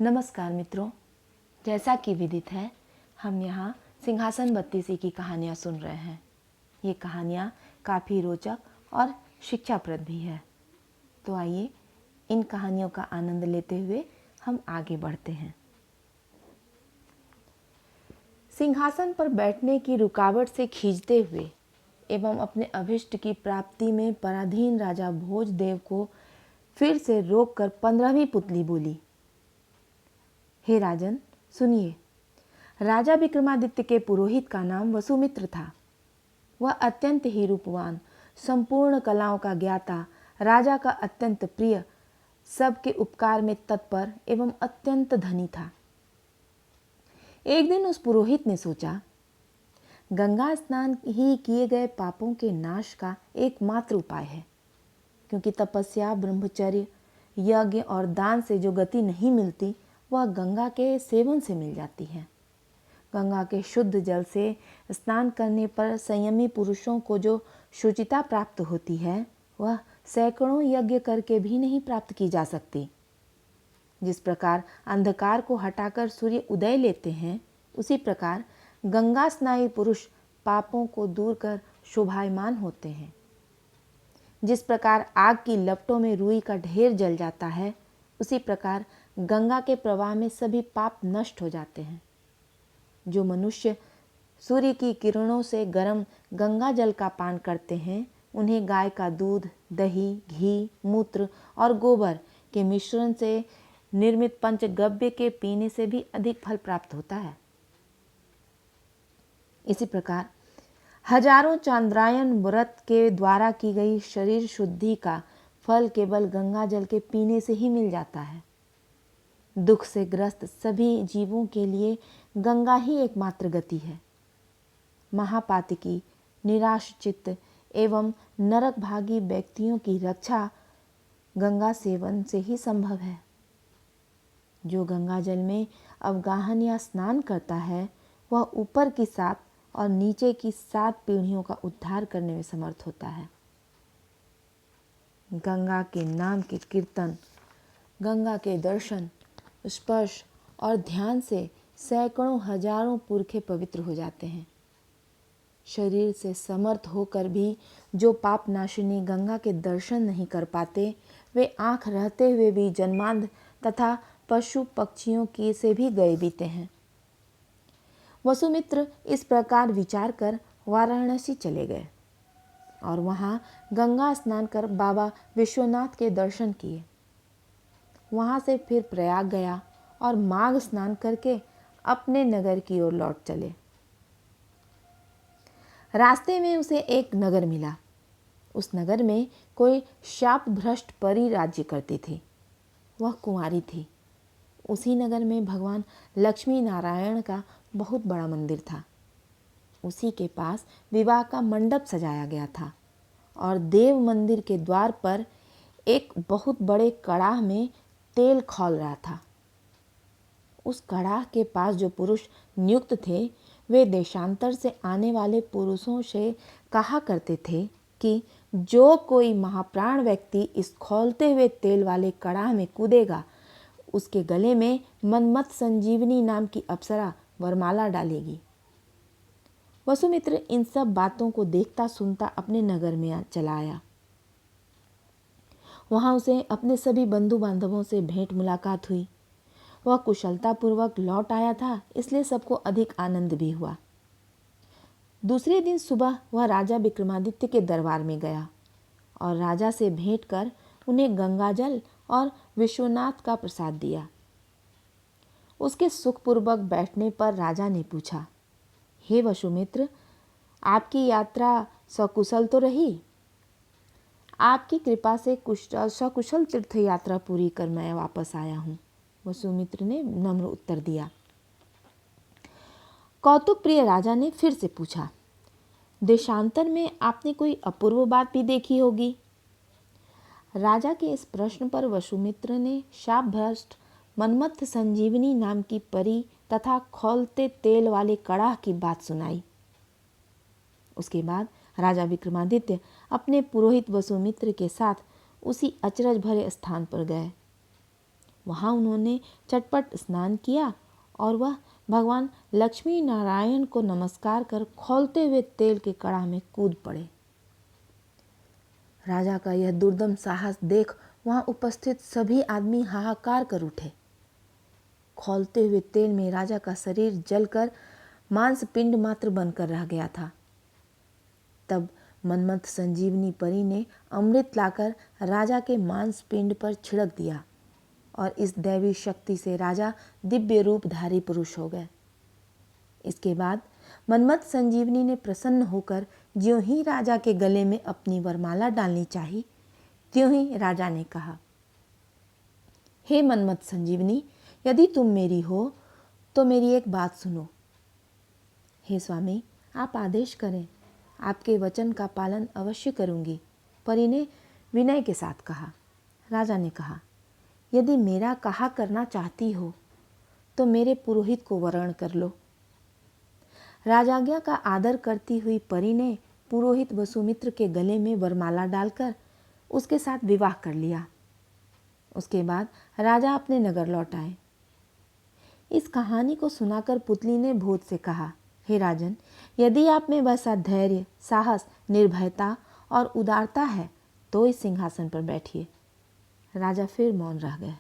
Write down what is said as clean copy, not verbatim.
नमस्कार मित्रों, जैसा कि विदित है हम यहाँ सिंहासन बत्तीसी की कहानियाँ सुन रहे हैं। ये कहानियाँ काफ़ी रोचक और शिक्षाप्रद भी है। तो आइए इन कहानियों का आनंद लेते हुए हम आगे बढ़ते हैं। सिंहासन पर बैठने की रुकावट से खींचते हुए एवं अपने अभिष्ट की प्राप्ति में पराधीन राजा भोजदेव को फिर से रोककर 15वीं पुतली बोली, हे राजन सुनिए। राजा विक्रमादित्य के पुरोहित का नाम वसुमित्र था। वह अत्यंत ही रूपवान, संपूर्ण कलाओं का ज्ञाता, राजा का अत्यंत प्रिय, सबके उपकार में तत्पर एवं अत्यंत धनी था। एक दिन उस पुरोहित ने सोचा, गंगा स्नान ही किए गए पापों के नाश का एकमात्र उपाय है, क्योंकि तपस्या, ब्रह्मचर्य, यज्ञ और दान से जो गति नहीं मिलती वह गंगा के सेवन से मिल जाती है। गंगा के शुद्ध जल से स्नान करने पर संयमी पुरुषों को जो शुचिता प्राप्त होती है वह सैकड़ों यज्ञ करके भी नहीं प्राप्त की जा सकती। जिस प्रकार अंधकार को हटाकर सूर्य उदय लेते हैं, उसी प्रकार गंगा स्नायी पुरुष पापों को दूर कर शोभायमान होते हैं। जिस प्रकार आग की लपटों में रुई का ढेर जल जाता है, उसी प्रकार गंगा के प्रवाह में सभी पाप नष्ट हो जाते हैं। जो मनुष्य सूर्य की किरणों से गर्म गंगा जल का पान करते हैं, उन्हें गाय का दूध, दही, घी, मूत्र और गोबर के मिश्रण से निर्मित पंचगव्य के पीने से भी अधिक फल प्राप्त होता है। इसी प्रकार हजारों चांद्रायन व्रत के द्वारा की गई शरीर शुद्धि का फल केवल गंगा जल के पीने से ही मिल जाता है। दुख से ग्रस्त सभी जीवों के लिए गंगा ही एकमात्र गति है। महापातकी, निराश चित्त एवं नरक भागी व्यक्तियों की रक्षा गंगा सेवन से ही संभव है। जो गंगा जल में अवगाहन या स्नान करता है वह ऊपर की 7 और नीचे की 7 पीढ़ियों का उद्धार करने में समर्थ होता है। गंगा के नाम के कीर्तन, गंगा के दर्शन, स्पर्श और ध्यान से सैकड़ों हजारों पुरखे पवित्र हो जाते हैं। शरीर से समर्थ होकर भी जो पाप नाशिनी गंगा के दर्शन नहीं कर पाते, वे आँख रहते हुए भी जन्मांध तथा पशु पक्षियों की से भी गए बीते हैं। वसुमित्र इस प्रकार विचार कर वाराणसी चले गए और वहाँ गंगा स्नान कर बाबा विश्वनाथ के दर्शन किए। वहाँ से फिर प्रयाग गया और माघ स्नान करके अपने नगर की ओर लौट चले। रास्ते में उसे एक नगर मिला। उस नगर में कोई शाप भ्रष्ट परी राज्य करती थी। वह कुंवारी थी। उसी नगर में भगवान लक्ष्मी नारायण का बहुत बड़ा मंदिर था। उसी के पास विवाह का मंडप सजाया गया था और देव मंदिर के द्वार पर एक बहुत बड़े कड़ाह में तेल खौल रहा था। उस कड़ाह के पास जो पुरुष नियुक्त थे, वे देशांतर से आने वाले पुरुषों से कहा करते थे कि जो कोई महाप्राण व्यक्ति इस खौलते हुए तेल वाले कड़ाह में कूदेगा, उसके गले में मनमत संजीवनी नाम की अप्सरा वरमाला डालेगी। वसुमित्र इन सब बातों को देखता सुनता अपने नगर में चला आया। वहाँ उसे अपने सभी बंधु बांधवों से भेंट मुलाकात हुई। वह कुशलतापूर्वक लौट आया था, इसलिए सबको अधिक आनंद भी हुआ। दूसरे दिन सुबह वह राजा विक्रमादित्य के दरबार में गया और राजा से भेंट कर उन्हें गंगाजल और विश्वनाथ का प्रसाद दिया। उसके सुखपूर्वक बैठने पर राजा ने पूछा, हे वसुमित्र, आपकी यात्रा सकुशल तो रही? आपकी कृपा से सकुशल तीर्थ यात्रा पूरी कर मैं वापस आया हूँ, वसुमित्र ने नम्र उत्तर दिया। कौतुक प्रिय राजा ने फिर से पूछा, देशांतर में आपने कोई अपूर्व बात भी देखी होगी? राजा के इस प्रश्न पर वसुमित्र ने शाप भ्रष्ट मनमथ संजीवनी नाम की परी तथा खौलते तेल वाले कड़ाह की बात सुनाई। उसके बाद राजा विक्रमादित्य अपने पुरोहित वसुमित्र के साथ उसी अचरज भरे स्थान पर गए। वहाँ उन्होंने चटपट स्नान किया और वह भगवान लक्ष्मी नारायण को नमस्कार कर खौलते हुए तेल के कड़ा में कूद पड़े। राजा का यह दुर्दम साहस देख वहाँ उपस्थित सभी आदमी हाहाकार कर उठे। खौलते हुए तेल में राजा का शरीर जलकर मांस पिंड मात्र बनकर रह गया था। तब मन्मथ संजीवनी परी ने अमृत लाकर राजा के मांस पिंड पर छिड़क दिया और इस दैवी शक्ति से राजा दिव्य रूपधारी पुरुष हो गए। इसके बाद मन्मथ संजीवनी ने प्रसन्न होकर ज्यों ही राजा के गले में अपनी वरमाला डालनी चाही, त्यों ही राजा ने कहा, हे मन्मथ संजीवनी, यदि तुम मेरी हो तो मेरी एक बात सुनो। हे स्वामी, आप आदेश करें, आपके वचन का पालन अवश्य करूंगी, परी ने विनय के साथ कहा। राजा ने कहा, यदि मेरा कहा करना चाहती हो तो मेरे पुरोहित को वरण कर लो। राजाज्ञा का आदर करती हुई परी ने पुरोहित वसुमित्र के गले में वरमाला डालकर उसके साथ विवाह कर लिया। उसके बाद राजा अपने नगर लौट आए। इस कहानी को सुनाकर पुतली ने भूत से कहा, हे राजन, यदि आप में वैसा धैर्य, साहस, निर्भयता और उदारता है तो इस सिंहासन पर बैठिए। राजा फिर मौन रह गए।